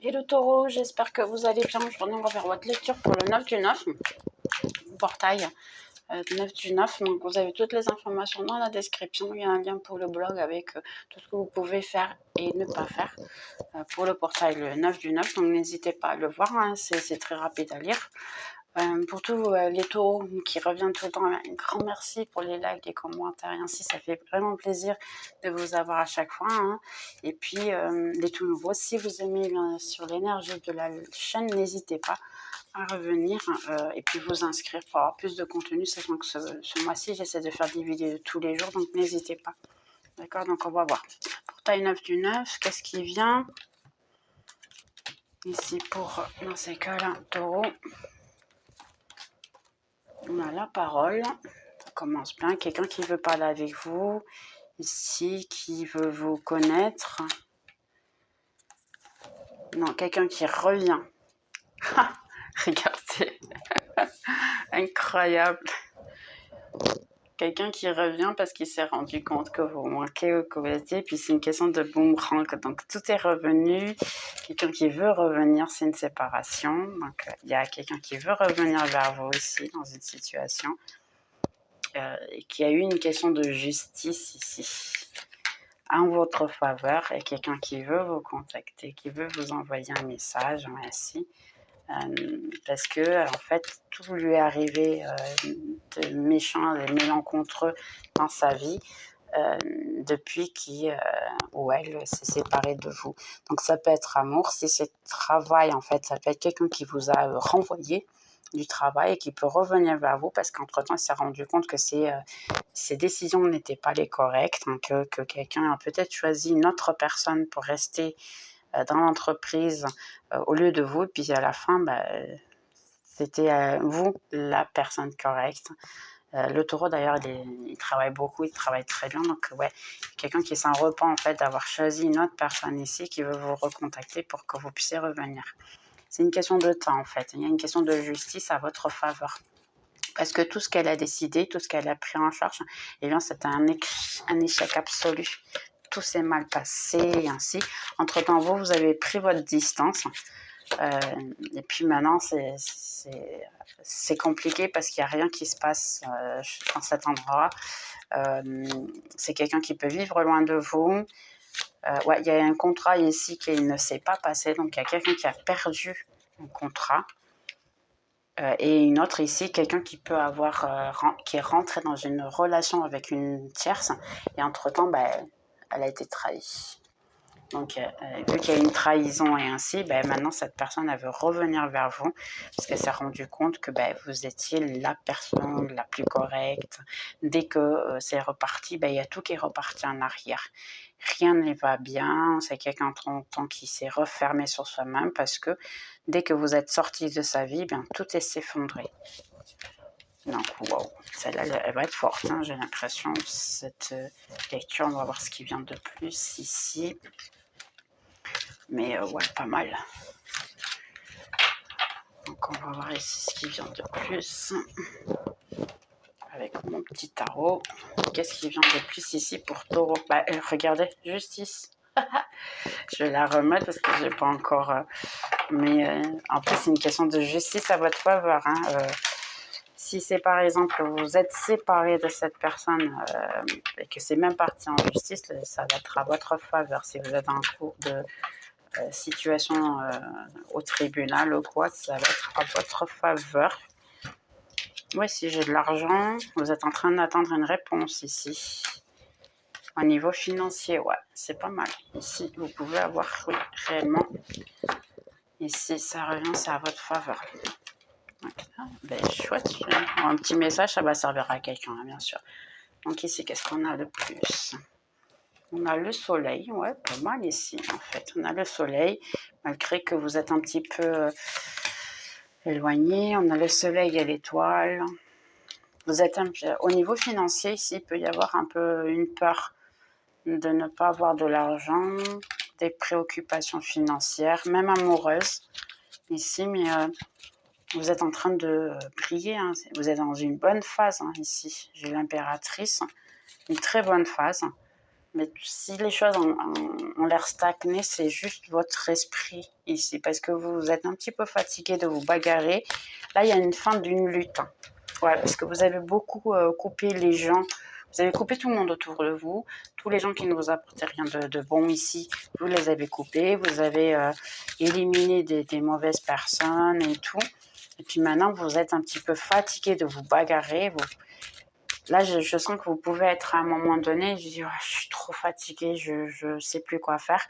Et le taureau, j'espère que vous allez bien. Aujourd'hui, on va faire votre lecture pour le 9 du 9, portail 9 du 9. Donc, vous avez toutes les informations dans la description. Il y a un lien pour le blog avec tout ce que vous pouvez faire et ne pas faire pour le portail le 9 du 9. Donc, n'hésitez pas à le voir, hein. C'est très rapide à lire. Pour tous les taureaux qui reviennent tout le temps, un grand merci pour les likes, les commentaires, et ainsi ça fait vraiment plaisir de vous avoir à chaque fois, hein. Et puis les tout nouveaux, si vous aimez bien sûr l'énergie de la chaîne, n'hésitez pas à revenir et puis vous inscrire pour avoir plus de contenu, sachant que ce mois-ci j'essaie de faire des vidéos tous les jours, donc n'hésitez pas. D'accord, donc on va voir. Portail 9 du 9, qu'est-ce qui vient ici pour, dans ces cas-là, taureau? On a la parole, ça commence bien. Quelqu'un qui veut parler avec vous, ici, qui veut vous connaître. Non, quelqu'un qui revient. Regardez, incroyable. Quelqu'un qui revient parce qu'il s'est rendu compte que vous manquez ou que vous étiez, puis c'est une question de boomerang, donc tout est revenu. Quelqu'un qui veut revenir, c'est une séparation, donc il y a quelqu'un qui veut revenir vers vous aussi dans une situation. Et qu'il y a eu une question de justice ici en votre faveur et quelqu'un qui veut vous contacter, qui veut vous envoyer un message ainsi, parce que en fait tout lui est arrivé de méchant, de mélencontreux dans sa vie depuis qu'il ou elle s'est séparée de vous. Donc ça peut être amour, si c'est travail en fait, ça peut être quelqu'un qui vous a renvoyé du travail et qui peut revenir vers vous parce qu'entre-temps, il s'est rendu compte que ses décisions n'étaient pas les correctes, hein, que quelqu'un a peut-être choisi une autre personne pour rester dans l'entreprise au lieu de vous, et puis à la fin, c'était vous la personne correcte. Le taureau, d'ailleurs, il travaille beaucoup, il travaille très bien, donc ouais, quelqu'un qui s'en repent en fait d'avoir choisi une autre personne ici qui veut vous recontacter pour que vous puissiez revenir. C'est une question de temps en fait, il y a une question de justice à votre faveur. Parce que tout ce qu'elle a décidé, tout ce qu'elle a pris en charge, eh bien c'était un échec absolu. Tout s'est mal passé et ainsi. Entre-temps, vous avez pris votre distance. Et puis maintenant, c'est compliqué parce qu'il n'y a rien qui se passe dans cet endroit. C'est quelqu'un qui peut vivre loin de vous. Ouais, il y a un contrat ici qui ne s'est pas passé, donc il y a quelqu'un qui a perdu un contrat. Et une autre ici, quelqu'un qui peut avoir, qui est rentré dans une relation avec une tierce, et entre-temps, elle a été trahie. Donc, vu qu'il y a une trahison et ainsi, maintenant, cette personne, elle veut revenir vers vous parce qu'elle s'est rendue compte que vous étiez la personne la plus correcte. Dès que c'est reparti, il y a tout qui est reparti en arrière. Rien ne va bien, c'est quelqu'un qui s'est refermé sur soi-même parce que dès que vous êtes sorti de sa vie, tout est s'effondré. Donc, wow, celle-là, elle va être forte, hein, j'ai l'impression, cette lecture. On va voir ce qui vient de plus ici. Mais ouais, pas mal. Donc, on va voir ici ce qui vient de plus. Avec mon petit tarot. Qu'est-ce qui vient de plus ici pour taureau? Regardez, justice. Je vais la remettre parce que je n'ai pas encore... mais en plus, c'est une question de justice à votre faveur. Hein. Si c'est par exemple, vous êtes séparé de cette personne et que c'est même parti en justice, ça va être à votre faveur. Si vous êtes en cours de situation au tribunal ou quoi, ça va être à votre faveur. Oui, si j'ai de l'argent, vous êtes en train d'attendre une réponse ici. Au niveau financier, ouais, c'est pas mal. Ici, vous pouvez avoir, oui, réellement. Ici, ça revient, c'est à votre faveur. Chouette. Un petit message, ça va servir à quelqu'un, hein, bien sûr. Donc ici, qu'est-ce qu'on a de plus? On a le soleil, ouais, pas mal ici, en fait. On a le soleil, malgré que vous êtes un petit peu éloigné. On a le soleil et l'étoile. Vous êtes au niveau financier, ici, il peut y avoir un peu une peur de ne pas avoir de l'argent, des préoccupations financières, même amoureuses, ici, mais vous êtes en train de briller, hein. Vous êtes dans une bonne phase, hein, ici. J'ai l'impératrice, une très bonne phase. Mais si les choses ont l'air stagnés, c'est juste votre esprit ici, parce que vous êtes un petit peu fatigué de vous bagarrer. Là, il y a une fin d'une lutte. Voilà, parce que vous avez beaucoup coupé les gens, vous avez coupé tout le monde autour de vous, tous les gens qui ne vous apportaient rien de bon ici, vous les avez coupés, vous avez éliminé des mauvaises personnes et tout. Et puis maintenant, vous êtes un petit peu fatigué de vous bagarrer. Là, je sens que vous pouvez être à un moment donné, je dis, oh, je suis trop fatiguée, je ne sais plus quoi faire.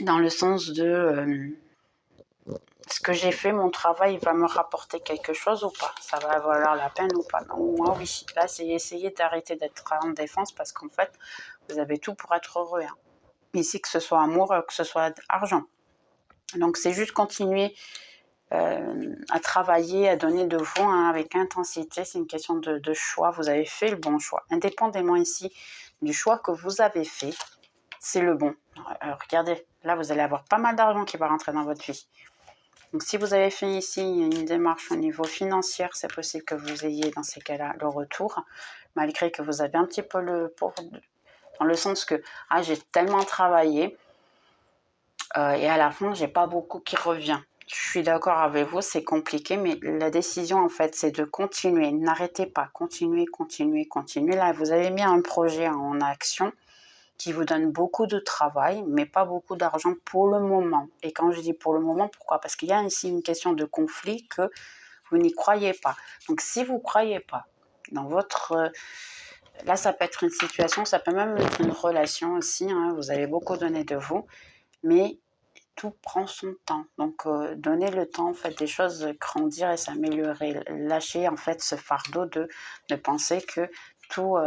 Dans le sens de, ce que j'ai fait, mon travail, va me rapporter quelque chose ou pas? Ça va valoir la peine ou pas? Non, moi, oui. Là, c'est essayer d'arrêter d'être en défense parce qu'en fait, vous avez tout pour être heureux. Hein. Ici, que ce soit amour, que ce soit argent. Donc, c'est juste continuer à travailler, à donner de vous hein, avec intensité. C'est une question de choix. Vous avez fait le bon choix. Indépendamment ici du choix que vous avez fait, c'est le bon. Regardez, là, vous allez avoir pas mal d'argent qui va rentrer dans votre vie. Donc, si vous avez fait ici une démarche au niveau financier, c'est possible que vous ayez dans ces cas-là le retour, malgré que vous avez un petit peu dans le sens que j'ai tellement travaillé et à la fin, j'ai pas beaucoup qui revient. Je suis d'accord avec vous, c'est compliqué, mais la décision, en fait, c'est de continuer. N'arrêtez pas, continuez, continuez, continuez. Là, vous avez mis un projet en action qui vous donne beaucoup de travail, mais pas beaucoup d'argent pour le moment. Et quand je dis pour le moment, pourquoi? Parce qu'il y a ici une question de conflit que vous n'y croyez pas. Donc, si vous ne croyez pas dans votre... là, ça peut être une situation, ça peut même être une relation aussi. Hein, vous avez beaucoup donné de vous, mais tout prend son temps. Donc, donnez le temps, en fait, des choses grandir et s'améliorer. Lâchez, en fait, ce fardeau de penser que tout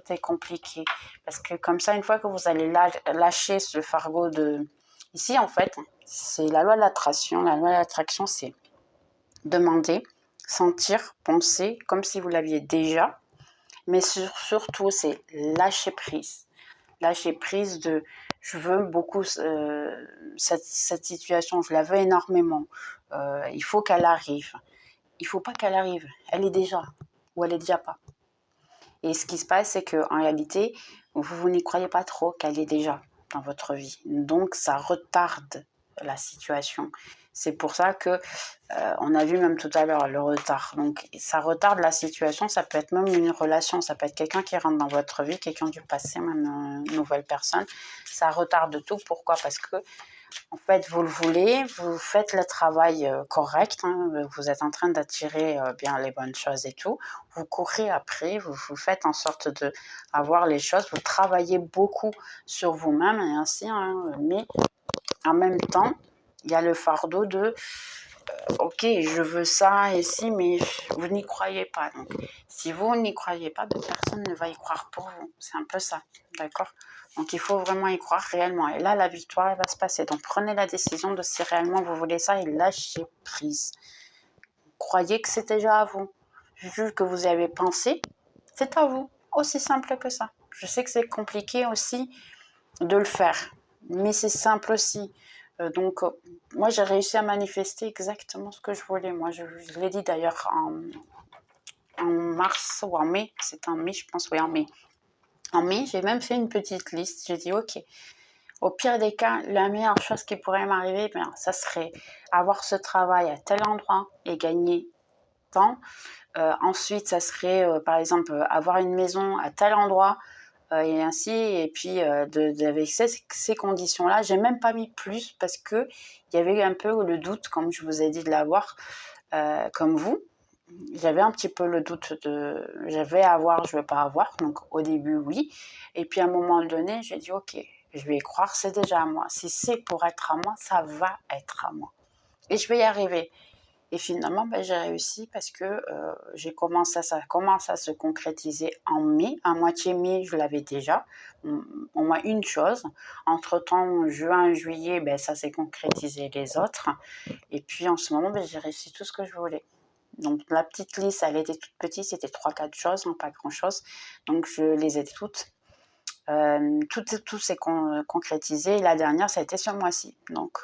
est compliqué. Parce que comme ça, une fois que vous allez lâcher ce fardeau de... Ici, en fait, c'est la loi de l'attraction. La loi de l'attraction, c'est demander, sentir, penser comme si vous l'aviez déjà. Mais surtout, c'est lâcher prise. Lâcher prise de... Je veux beaucoup cette situation, je la veux énormément. Il faut qu'elle arrive. Il ne faut pas qu'elle arrive. Elle est déjà. Ou elle est déjà pas. Et ce qui se passe, c'est qu'en réalité, vous n'y croyez pas trop qu'elle est déjà dans votre vie. Donc, ça retarde la situation. C'est pour ça que on a vu même tout à l'heure le retard. Donc, ça retarde la situation. Ça peut être même une relation. Ça peut être quelqu'un qui rentre dans votre vie, quelqu'un du passé, même une nouvelle personne. Ça retarde tout. Pourquoi? Parce que en fait, vous le voulez, vous faites le travail correct, hein, vous êtes en train d'attirer bien les bonnes choses et tout. Vous courez après, vous faites en sorte d'avoir les choses, vous travaillez beaucoup sur vous-même et ainsi, hein, mais en même temps, il y a le fardeau de ok, je veux ça et si, mais vous n'y croyez pas. Donc, si vous n'y croyez pas, personne ne va y croire pour vous. C'est un peu ça, d'accord? Donc, il faut vraiment y croire réellement. Et là, la victoire, elle va se passer. Donc, prenez la décision de si réellement vous voulez ça et lâchez prise. Croyez que c'est déjà à vous. Vu que vous y avez pensé, c'est à vous. Aussi simple que ça. Je sais que c'est compliqué aussi de le faire, mais c'est simple aussi. Donc, moi, j'ai réussi à manifester exactement ce que je voulais. Moi, je l'ai dit d'ailleurs en mars ou en mai. C'est en mai, je pense, oui, en mai. En mai, j'ai même fait une petite liste. J'ai dit, ok, au pire des cas, la meilleure chose qui pourrait m'arriver, ça serait avoir ce travail à tel endroit et gagner tant. Ensuite, ça serait, par exemple, avoir une maison à tel endroit et ainsi. Et puis, avec ces conditions-là, j'ai même pas mis plus parce qu'il y avait un peu le doute, comme je vous ai dit, de l'avoir, comme vous. J'avais un petit peu le doute de je vais avoir, je ne vais pas avoir. Donc, au début, oui. Et puis, à un moment donné, j'ai dit, ok, je vais y croire, c'est déjà à moi. Si c'est pour être à moi, ça va être à moi. Et je vais y arriver. Et finalement, j'ai réussi parce que ça commence à se concrétiser en mai. À moitié mai, je l'avais déjà. Au moins une chose. Entre-temps, juin, juillet, ça s'est concrétisé les autres. Et puis en ce moment, j'ai réussi tout ce que je voulais. Donc la petite liste, elle était toute petite, c'était 3-4 choses, non pas grand-chose. Donc je les ai toutes. Tout s'est concrétisé. La dernière, ça a été ce mois-ci. Donc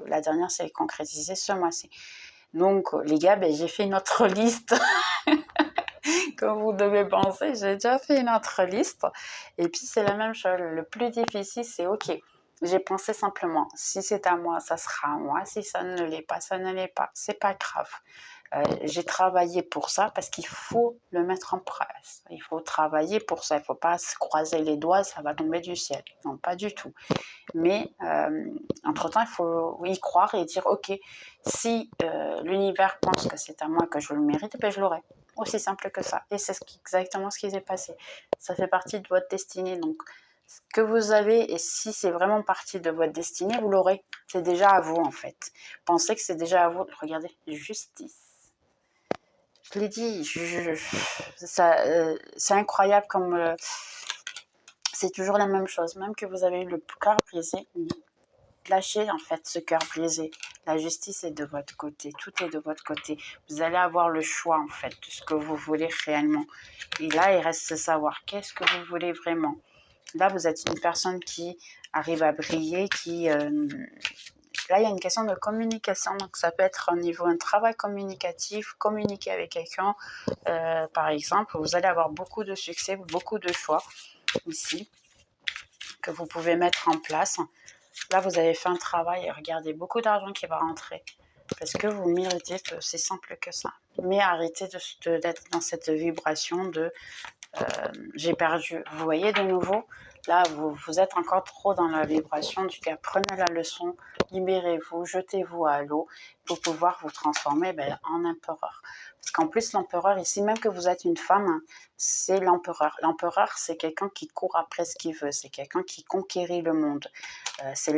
la dernière s'est concrétisée ce mois-ci. Donc, les gars, j'ai fait une autre liste que vous devez penser. J'ai déjà fait une autre liste. Et puis, c'est la même chose. Le plus difficile, c'est OK. J'ai pensé simplement, si c'est à moi, ça sera à moi. Si ça ne l'est pas, ça ne l'est pas. C'est pas grave. J'ai travaillé pour ça parce qu'il faut le mettre en place. Il faut travailler pour ça. Il ne faut pas se croiser les doigts, ça va tomber du ciel. Non, pas du tout. Mais entre-temps, il faut y croire et dire, OK, si l'univers pense que c'est à moi, que je le mérite, ben je l'aurai. Aussi simple que ça. Et c'est exactement ce qui s'est passé. Ça fait partie de votre destinée. Donc, ce que vous avez, et si c'est vraiment partie de votre destinée, vous l'aurez. C'est déjà à vous, en fait. Pensez que c'est déjà à vous. Regardez, justice. Je l'ai dit, c'est incroyable comme... c'est toujours la même chose. Même que vous avez eu le cœur brisé, lâchez en fait ce cœur brisé. La justice est de votre côté, tout est de votre côté. Vous allez avoir le choix en fait de ce que vous voulez réellement. Et là, il reste à savoir qu'est-ce que vous voulez vraiment. Là, vous êtes une personne qui arrive à briller, qui... là, il y a une question de communication. Donc, ça peut être au niveau d'un travail communicatif, communiquer avec quelqu'un. Par exemple, vous allez avoir beaucoup de succès, beaucoup de choix ici que vous pouvez mettre en place. Là, vous avez fait un travail et regardez, beaucoup d'argent qui va rentrer. Parce que vous méritez, c'est simple que ça. Mais arrêtez d'être dans cette vibration de j'ai perdu. Vous voyez de nouveau, là, vous êtes encore trop dans la vibration du gars. Prenez la leçon, libérez-vous, jetez-vous à l'eau pour pouvoir vous transformer en empereur. Parce qu'en plus, l'empereur, ici, même que vous êtes une femme, c'est l'empereur. L'empereur, c'est quelqu'un qui court après ce qu'il veut. C'est quelqu'un qui conquérit le monde. C'est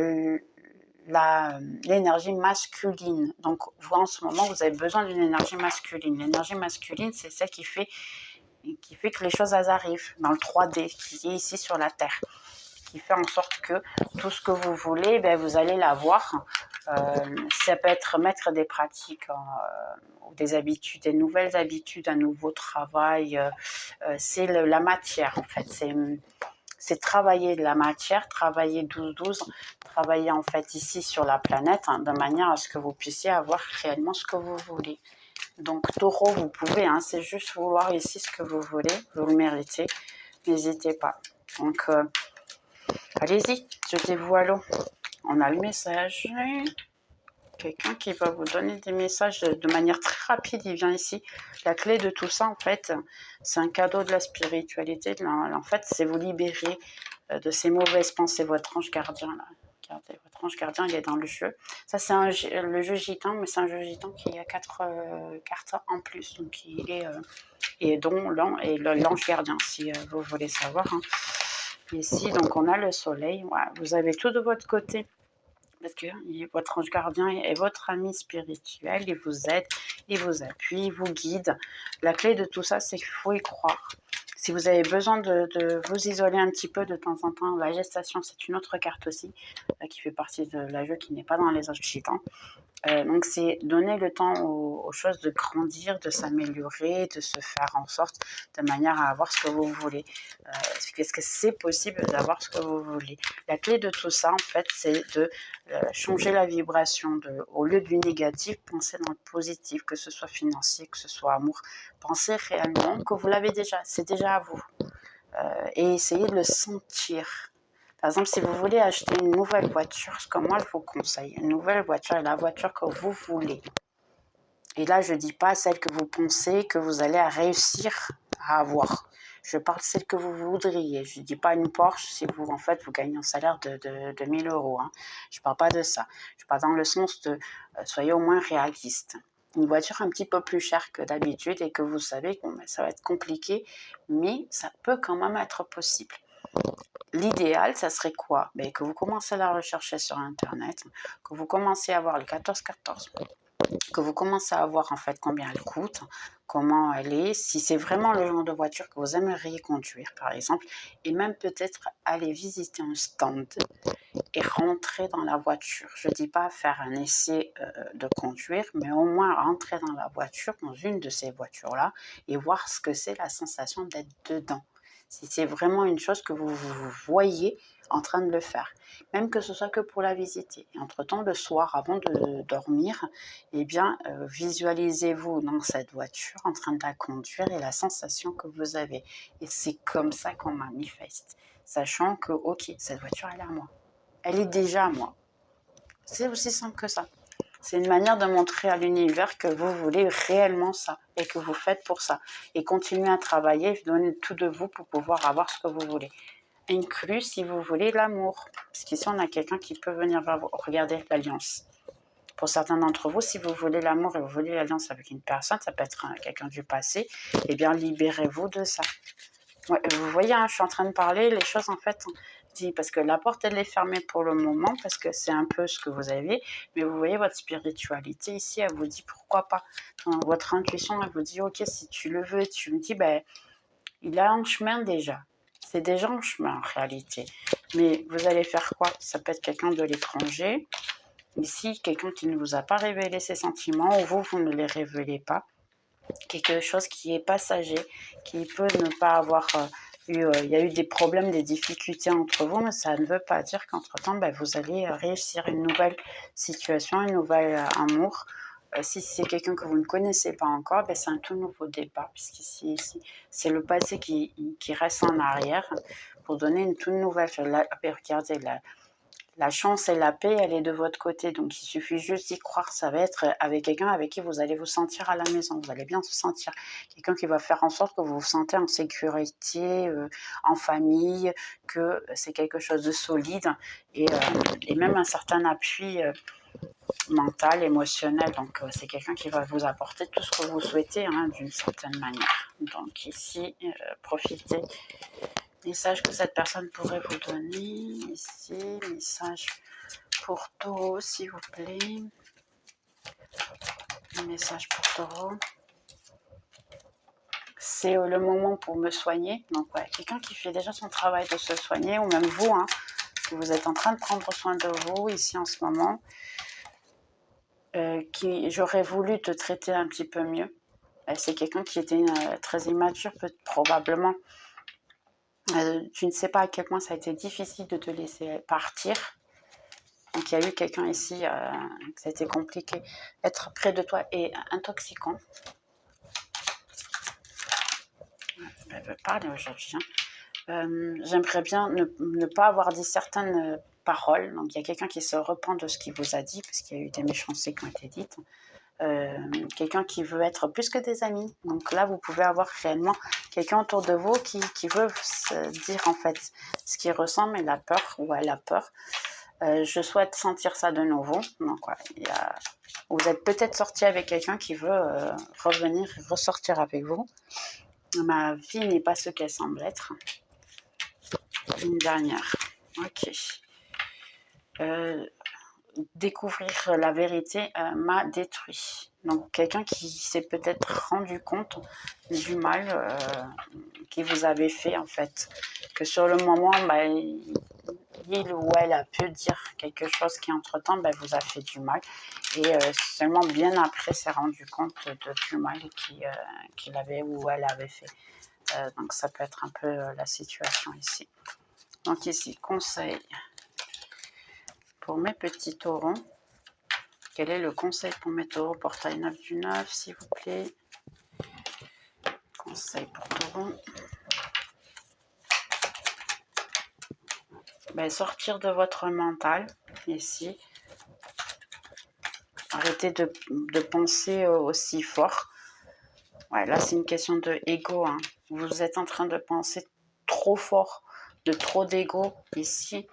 l'énergie masculine. Donc, vous, en ce moment, vous avez besoin d'une énergie masculine. L'énergie masculine, c'est celle qui fait que les choses arrivent dans le 3D, qui est ici sur la Terre, qui fait en sorte que tout ce que vous voulez, vous allez l'avoir. Ça peut être mettre des pratiques, des habitudes, des nouvelles habitudes, un nouveau travail. C'est la matière, en fait. C'est travailler de la matière, travailler 12-12, travailler en fait ici sur la planète, de manière à ce que vous puissiez avoir réellement ce que vous voulez. Donc, taureau, vous pouvez, c'est juste vouloir ici ce que vous voulez, vous le méritez, n'hésitez pas. Donc, allez-y, jetez-vous à l'eau. On a le message. Quelqu'un qui va vous donner des messages de manière très rapide, il vient ici. La clé de tout ça, en fait, c'est un cadeau de la spiritualité. En fait, c'est vous libérer de ces mauvaises pensées, votre ange gardien, là. Regardez, votre ange gardien, il est dans le jeu. Ça, c'est le jeu gitan, mais c'est un jeu gitan qui a 4 cartes en plus. Donc, il est... et dont l'ange gardien, si vous voulez savoir. Ici, donc, on a le soleil. Ouais, vous avez tout de votre côté. Parce que votre ange gardien est votre ami spirituel, il vous aide, il vous appuie, il vous guide. La clé de tout ça, c'est qu'il faut y croire. Si vous avez besoin de vous isoler un petit peu de temps en temps, la gestation, c'est une autre carte aussi, qui fait partie de la jeu, qui n'est pas dans les autres gitans. Donc, c'est donner le temps aux choses de grandir, de s'améliorer, de se faire en sorte de manière à avoir ce que vous voulez. Est-ce que c'est possible d'avoir ce que vous voulez? La clé de tout ça, en fait, c'est de changer la vibration. Au lieu du négatif, pensez dans le positif, que ce soit financier, que ce soit amour. Pensez réellement que vous l'avez déjà, c'est déjà à vous. Et essayez de le sentir. Par exemple, si vous voulez acheter une nouvelle voiture, ce que moi je vous conseille, une nouvelle voiture est la voiture que vous voulez. Et là, je ne dis pas celle que vous pensez que vous allez réussir à avoir. Je parle de celle que vous voudriez. Je ne dis pas une Porsche si vous, en fait, vous gagnez un salaire de 1000 euros. Je ne parle pas de ça. Je parle dans le sens de soyez au moins réaliste. Une voiture un petit peu plus chère que d'habitude et que vous savez que ça va être compliqué, mais ça peut quand même être possible. L'idéal, ça serait quoi? Que vous commencez à la rechercher sur Internet, que vous commencez à voir le 14-14, que vous commencez à voir en fait combien elle coûte, comment elle est, si c'est vraiment le genre de voiture que vous aimeriez conduire par exemple, et même peut-être aller visiter un stand et rentrer dans la voiture. Je ne dis pas faire un essai de conduire, mais au moins rentrer dans la voiture, dans une de ces voitures-là, et voir ce que c'est la sensation d'être dedans. Si c'est vraiment une chose que vous voyez en train de le faire. Même que ce soit que pour la visiter. Et entre-temps, le soir, avant de dormir, eh bien, visualisez-vous dans cette voiture en train de la conduire et la sensation que vous avez. Et c'est comme ça qu'on manifeste. Sachant que, ok, cette voiture, elle est à moi. Elle est déjà à moi. C'est aussi simple que ça. C'est une manière de montrer à l'univers que vous voulez réellement ça et que vous faites pour ça. Et continuez à travailler, donnez tout de vous pour pouvoir avoir ce que vous voulez. Inclus si vous voulez l'amour. Parce qu'ici, on a quelqu'un qui peut venir vers vous. Regardez l'alliance. Pour certains d'entre vous, si vous voulez l'amour et vous voulez l'alliance avec une personne, ça peut être quelqu'un du passé, eh bien, libérez-vous de ça. Ouais, vous voyez, hein, je suis en train de parler, les choses, en fait, parce que la porte, elle est fermée pour le moment, parce que c'est un peu ce que vous avez, mais vous voyez, votre spiritualité ici, elle vous dit pourquoi pas. Votre intuition, elle vous dit, ok, si tu le veux, tu me dis, ben, il est en chemin déjà. C'est déjà en chemin, en réalité. Mais vous allez faire quoi? Ça peut être quelqu'un de l'étranger. Ici, quelqu'un qui ne vous a pas révélé ses sentiments, ou vous ne les révélez pas. Quelque chose qui est passager, qui peut ne pas avoir il y a eu des problèmes, des difficultés entre vous, mais ça ne veut pas dire qu'entre-temps, ben, vous allez réussir une nouvelle situation, un nouvel amour. Si c'est quelqu'un que vous ne connaissez pas encore, ben, c'est un tout nouveau départ, puisqu'ici, c'est le passé qui reste en arrière pour donner une toute nouvelle chose. Là, regardez, la chance et la paix, elle est de votre côté. Donc, il suffit juste d'y croire. Ça va être avec quelqu'un avec qui vous allez vous sentir à la maison. Vous allez bien vous sentir. Quelqu'un qui va faire en sorte que vous vous sentez en sécurité, en famille, que c'est quelque chose de solide et même un certain appui mental, émotionnel. Donc, c'est quelqu'un qui va vous apporter tout ce que vous souhaitez, hein, d'une certaine manière. Donc, ici, profitez. Message que cette personne pourrait vous donner ici, message pour Taureau s'il vous plaît, un message pour Taureau. C'est le moment pour me soigner, donc ouais, quelqu'un qui fait déjà son travail de se soigner, ou même vous, hein, que vous êtes en train de prendre soin de vous ici en ce moment, qui j'aurais voulu te traiter un petit peu mieux. C'est quelqu'un qui était très immature, probablement. Tu ne sais pas à quel point ça a été difficile de te laisser partir. Donc, il y a eu quelqu'un ici, que ça a été compliqué. Être près de toi est intoxiquant. Elle veut parler aujourd'hui. J'aimerais bien ne pas avoir dit certaines paroles. Donc, il y a quelqu'un qui se repent de ce qu'il vous a dit, parce qu'il y a eu des méchancetés qui ont été dites. Quelqu'un qui veut être plus que des amis. Donc là, vous pouvez avoir réellement quelqu'un autour de vous qui veut se dire en fait ce qu'il ressent, mais la peur, ou elle a peur. Je souhaite sentir ça de nouveau. Donc, ouais, vous êtes peut-être sorti avec quelqu'un qui veut revenir, ressortir avec vous. Ma vie n'est pas ce qu'elle semble être. Une dernière. Ok. Découvrir la vérité m'a détruit. Donc, quelqu'un qui s'est peut-être rendu compte du mal qu'il vous avait fait, en fait. Que sur le moment, bah, il ou elle a pu dire quelque chose qui, entre-temps, bah, vous a fait du mal. Et seulement bien après, s'est rendu compte du mal qu'il avait ou elle avait fait. Donc, ça peut être un peu la situation ici. Donc, ici, conseil pour mes petits taureaux. Quel est le conseil pour mes taureaux? Portail 9 du 9, s'il vous plaît. Conseil pour taureaux. Ben, sortir de votre mental, ici. Arrêtez de penser aussi fort. Ouais, là, c'est une question de ego. Hein. Vous êtes en train de penser trop fort, de trop d'ego ici.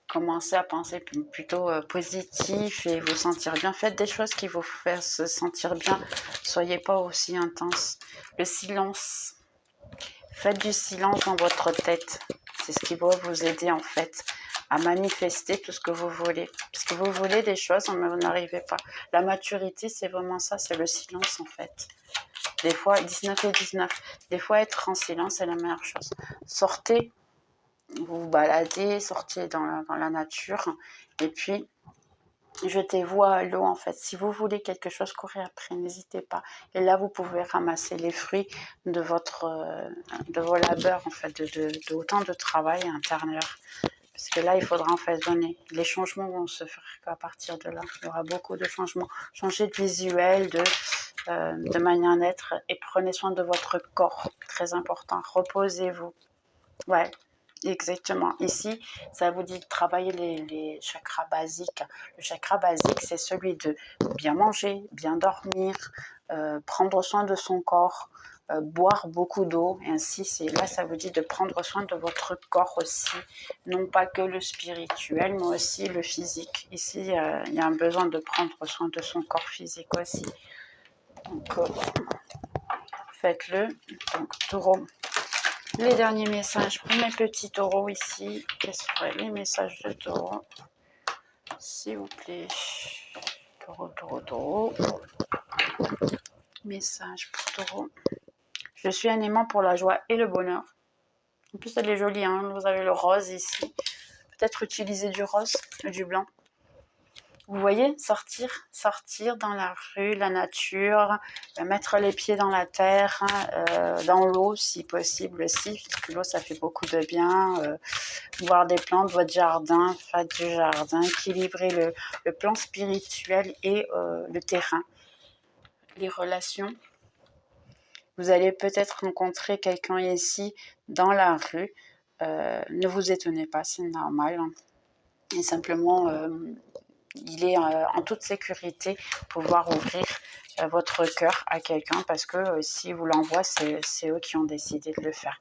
Commencez à penser plutôt positif et vous sentir bien. Faites des choses qui vous font se sentir bien. Soyez pas aussi intense. Le silence. Faites du silence dans votre tête. C'est ce qui va vous aider en fait à manifester tout ce que vous voulez. Parce que vous voulez des choses, mais vous n'arrivez pas. La maturité, c'est vraiment ça, c'est le silence en fait. Des fois, 19 et 19, des fois être en silence, c'est la meilleure chose. Sortez, vous baladez, sortez dans la nature, et puis jetez-vous à l'eau en fait. Si vous voulez quelque chose, courez après, n'hésitez pas. Et là, vous pouvez ramasser les fruits de vos labeurs en fait, de autant de travail intérieur. Parce que là, il faudra en fait donner. Les changements vont se faire qu'à partir de là. Il y aura beaucoup de changements. Changez de visuel, de manière d'être et prenez soin de votre corps. Très important. Reposez-vous. Ouais, exactement. Ici, ça vous dit de travailler les chakras basiques. Le chakra basique, c'est celui de bien manger, bien dormir, prendre soin de son corps, boire beaucoup d'eau. Et ainsi, là, ça vous dit de prendre soin de votre corps aussi. Non pas que le spirituel, mais aussi le physique. Ici, il y a un besoin de prendre soin de son corps physique aussi. Donc, faites-le. Donc, taureau. Les derniers messages pour mes petits taureaux ici. Quels seraient les messages de taureau? S'il vous plaît. Taureau, taureau, taureau. Message pour taureau. Je suis un aimant pour la joie et le bonheur. En plus, elle est jolie, hein. Vous avez le rose ici. Peut-être utiliser du rose ou du blanc. Vous voyez, sortir dans la rue, la nature, mettre les pieds dans la terre, dans l'eau si possible aussi, parce que l'eau ça fait beaucoup de bien, voir des plantes, votre jardin, faire du jardin, équilibrer le plan spirituel et le terrain, les relations. Vous allez peut-être rencontrer quelqu'un ici dans la rue, ne vous étonnez pas, c'est normal, hein. Et simplement... il est en toute sécurité pouvoir ouvrir votre cœur à quelqu'un parce que si vous l'envoie, c'est eux qui ont décidé de le faire.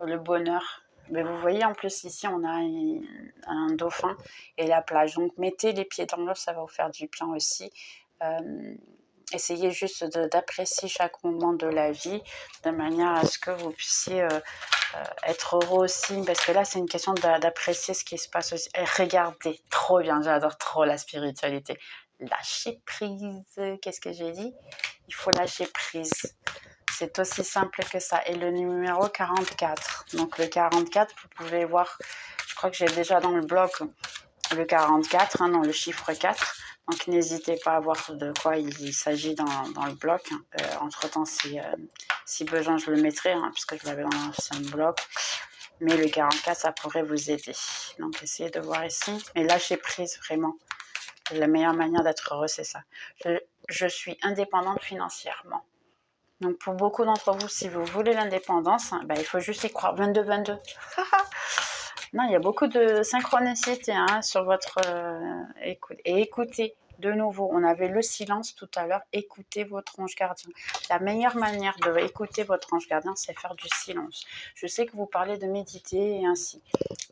Le bonheur, mais vous voyez en plus ici on a un dauphin et la plage, donc mettez les pieds dans l'eau, ça va vous faire du bien aussi. Essayez juste d'apprécier chaque moment de la vie de manière à ce que vous puissiez être heureux aussi, parce que là c'est une question d'apprécier ce qui se passe aussi. Et regardez, trop bien, j'adore trop la spiritualité. Lâcher prise, qu'est-ce que j'ai dit? Il faut lâcher prise. C'est aussi simple que ça. Et le numéro 44. Donc le 44, vous pouvez voir, je crois que j'ai déjà dans le blog le 44, hein, dans le chiffre 4. Donc n'hésitez pas à voir de quoi il s'agit dans le bloc. Entre-temps, si besoin, je le mettrai, hein, puisque je l'avais dans l'ancien bloc. Mais le 44, ça pourrait vous aider. Donc essayez de voir ici. Mais lâchez prise, vraiment. La meilleure manière d'être heureux, c'est ça. Je suis indépendante financièrement. Donc pour beaucoup d'entre vous, si vous voulez l'indépendance, hein, il faut juste y croire. 22-22. Non, il y a beaucoup de synchronicité hein, sur votre écoute. Et écoutez, de nouveau, on avait le silence tout à l'heure. Écoutez votre ange gardien. La meilleure manière de écouter votre ange gardien, c'est faire du silence. Je sais que vous parlez de méditer et ainsi.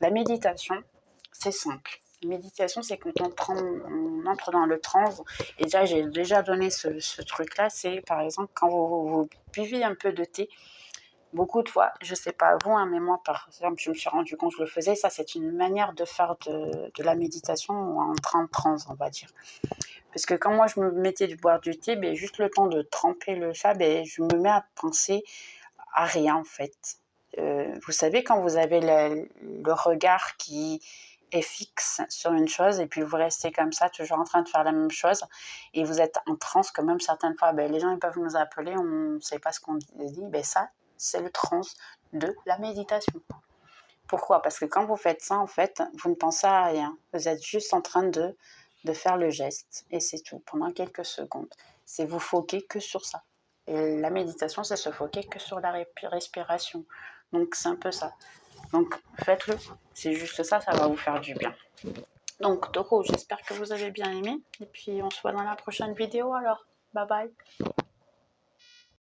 La méditation, c'est simple. La méditation, c'est quand on entre dans le trance. Et déjà, j'ai déjà donné ce truc-là. C'est par exemple quand vous buvez un peu de thé. Beaucoup de fois, je ne sais pas vous, hein, mais moi par exemple, je me suis rendu compte que je le faisais. Ça, c'est une manière de faire de la méditation en train de transe, on va dire. Parce que quand moi, je me mettais de boire du thé, juste le temps de tremper le chat, je me mets à penser à rien en fait. Vous savez, quand vous avez le regard qui est fixe sur une chose et puis vous restez comme ça, toujours en train de faire la même chose et vous êtes en transe quand même certaines fois, les gens ils peuvent nous appeler, on ne sait pas ce qu'on dit, ça c'est le trance de la méditation. Pourquoi? Parce que quand vous faites ça, en fait, vous ne pensez à rien. Vous êtes juste en train de faire le geste. Et c'est tout, pendant quelques secondes. C'est vous foquer que sur ça. Et la méditation, c'est se foquer que sur la respiration. Donc, c'est un peu ça. Donc, faites-le. C'est juste ça, ça va vous faire du bien. Donc, Taureau, j'espère que vous avez bien aimé. Et puis, on se voit dans la prochaine vidéo alors. Bye bye.